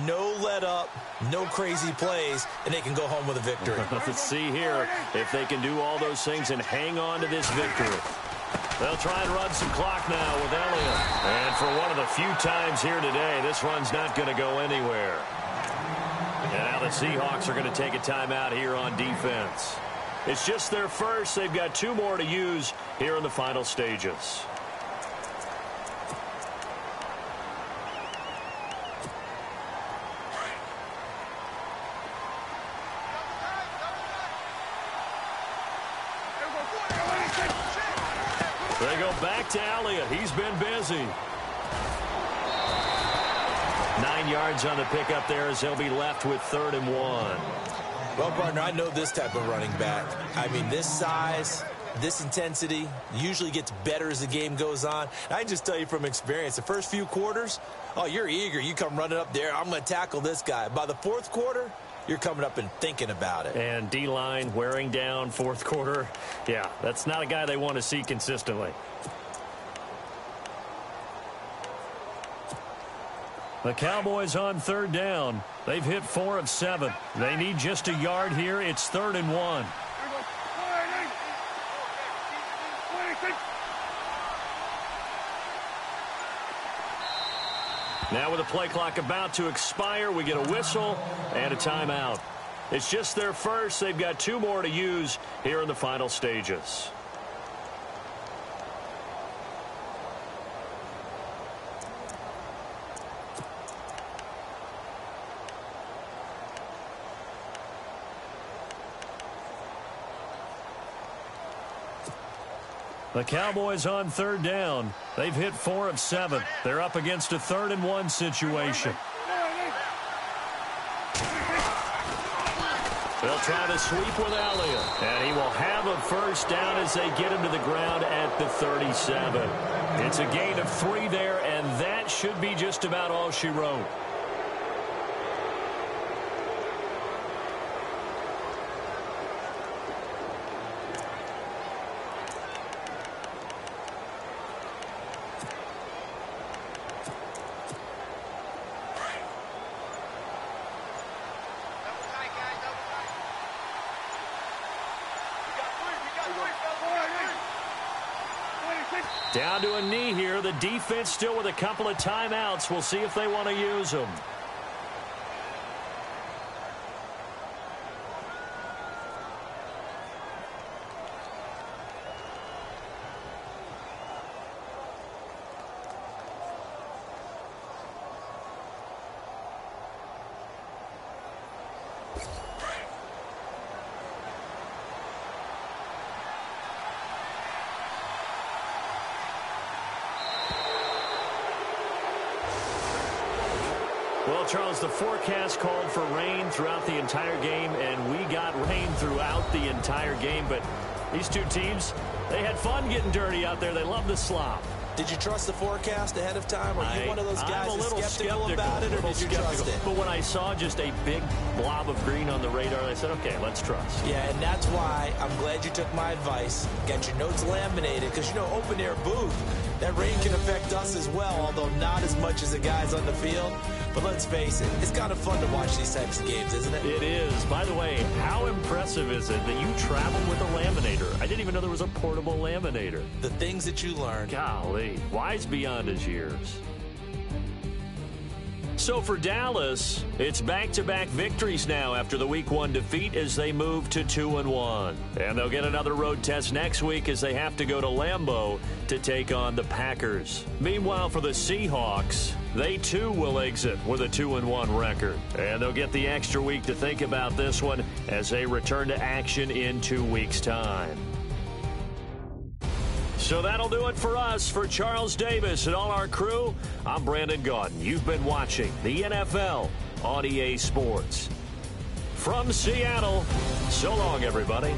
S2: No let up, no crazy plays, and they can go home with a victory.
S1: Let's see here if they can do all those things and hang on to this victory. They'll try and run some clock now with Elliott. And for one of the few times here today, this run's not going to go anywhere. And now the Seahawks are going to take a timeout here on defense. It's just their first. They've got 2 more to use here in the final stages. They go back to Elliott. He's been busy. 9 yards on the pickup there as they'll be left with 3rd and 1.
S2: Well, partner, I know this type of running back. I mean, this size, this intensity usually gets better as the game goes on. I can just tell you from experience, the first few quarters, oh, you're eager. You come running up there. I'm going to tackle this guy. By the 4th quarter, you're coming up and thinking about it.
S1: And D-line wearing down 4th quarter. Yeah, that's not a guy they want to see consistently. The Cowboys on 3rd down. They've hit 4 of 7. They need just a yard here. It's 3rd and 1. Now with the play clock about to expire, we get a whistle and a timeout. It's just their first. They've got 2 more to use here in the final stages. The Cowboys on 3rd down. They've hit 4 of 7. They're up against a 3rd and 1 situation. They'll try to sweep with Elliott. And he will have a first down as they get him to the ground at the 37. It's a gain of 3 there, and that should be just about all she wrote. Down to a knee here. The defense still with a couple of timeouts. We'll see if they want to use them. Well, Charles, the forecast called for rain throughout the entire game, and we got rain throughout the entire game. But these two teams, they had fun getting dirty out there. They love the slop.
S2: Did you trust the forecast ahead of time? Are you one of those guys
S1: I'm a little
S2: skeptical about it, or did you trust it?
S1: But when I saw just a big blob of green on the radar, I said, okay, let's trust.
S2: Yeah, and that's why I'm glad you took my advice. Get your notes laminated, because, you know, open-air booth, that rain can affect us as well, although not as much as the guys on the field. But let's face it, it's kind of fun to watch these types of games, isn't it?
S1: It is. By the way, how impressive is it that you traveled with a laminator? I didn't even know there was a portable laminator.
S2: The things that you learn.
S1: Golly, wise beyond his years. So for Dallas, it's back-to-back victories now after the Week 1 defeat as they move to 2-1. And they'll get another road test next week as they have to go to Lambeau to take on the Packers. Meanwhile, for the Seahawks, they too will exit with a 2-1 record. And they'll get the extra week to think about this one as they return to action in 2 weeks' time. So that'll do it for us. For Charles Davis and all our crew, I'm Brandon Gaudin. You've been watching the NFL on EA Sports. from Seattle. So long, everybody.